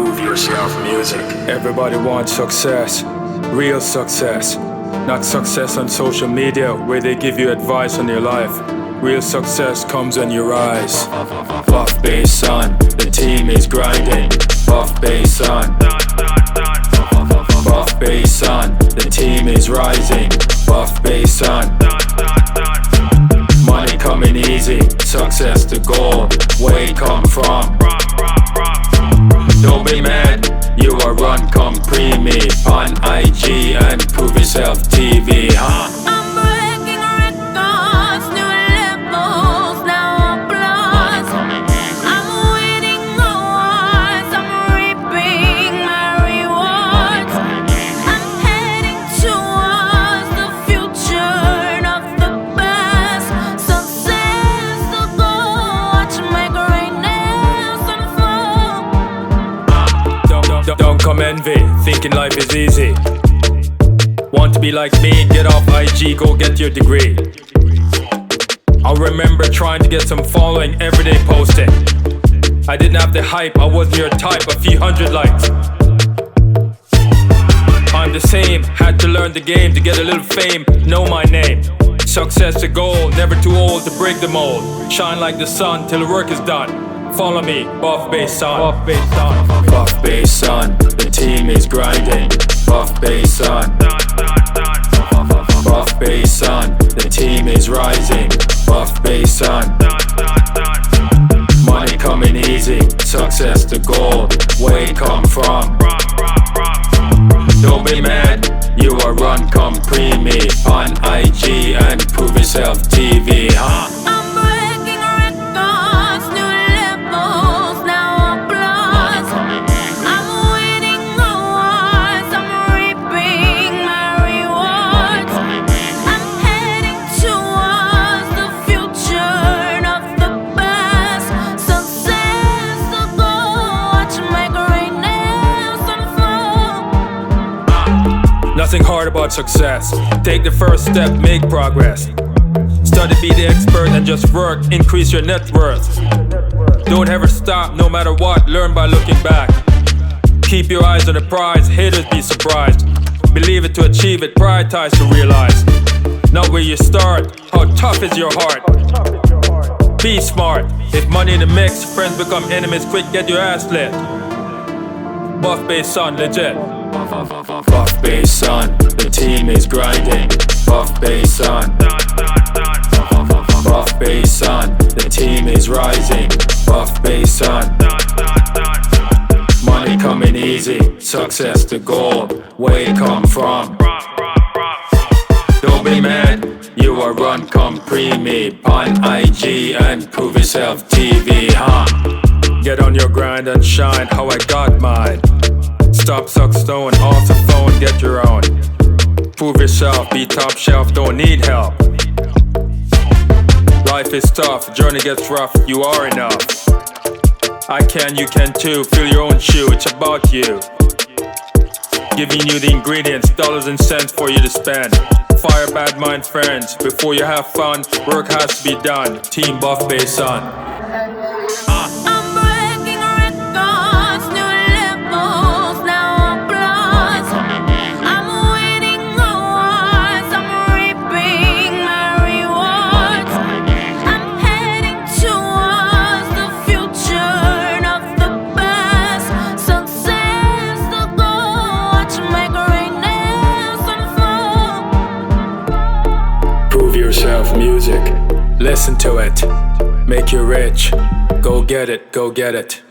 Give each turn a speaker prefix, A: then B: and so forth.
A: Prove yourself music. Everybody wants success, real success. Not success on social media where they give you advice on your life. Real success comes when you rise. Buff bass on, the team is grinding. Buff bass on. Buff bass on, the team is rising. Buff bass on. Money coming easy, success the goal. Where it come from? Don't be mad, you are run, come pre-me on IG and prove yourself TV, huh?
B: I'm breaking records, new levels, now applause. I'm winning awards, I'm reaping my rewards. I'm heading towards the future, not the past. Success the goal, watch my greatness unfold.
A: Don't come envy, thinking life is easy. Want to be like me, get off IG, go get your degree. I remember trying to get some following, everyday posting. I didn't have the hype, I wasn't your type, a few hundred likes. I'm the same, had to learn the game to get a little fame, know my name. Success the goal, never too old to break the mold. Shine like the sun till the work is done. Follow me, buff bass on. Buff bass on. Buff bass on, the team is grinding. Buff bass on. Buff bass on, the team is rising. Buff bass on. Money coming easy, success the goal. Where it come from? Don't be mad, you are run, come pre-me on IG and prove yourself TV, huh?
B: I'm breaking records, new levels, now applause. I'm winning awards, I'm reaping my rewards. I'm heading towards the future, not the past. Success the goal, watch my greatness unfold.
A: Nothing hard about success. Take the first step, make progress. Study, be the expert, and just work. Increase your net worth. Don't ever stop, no matter what. Learn by looking back. Keep your eyes on the prize. Haters be surprised. Believe it to achieve it. Prioritize to realize. Not where you start. How tough is your heart? Be smart. If money in the mix, friends become enemies. Quick, get your ass lit. Buff bass on, legit. Buff bass on, the team is grinding. Buff bass on. Buff bass on, the team is rising. Buff bass on. Money coming easy, success the goal. Where it come from? Don't be mad, you are run, come pre-me on IG and prove yourself TV, huh? Get on your grind and shine, how I got mine. Stop, suck, stone, off the phone, get your own. Prove yourself, be top shelf, don't need help. Life is tough, journey gets rough, you are enough. I can, you can too, fill your own shoe, it's about you. Giving you the ingredients, dollars and cents for you to spend. Fire bad mind friends, before you have fun, work has to be done. Team Buff bass on.
B: I'm breaking records, new levels, now applause. I'm winning awards, I'm reaping my rewards. I'm heading towards the future, not the past. Success the goal, watch my greatness unfold.
A: Prove yourself music, listen to it. Make you rich, go get it, go get it.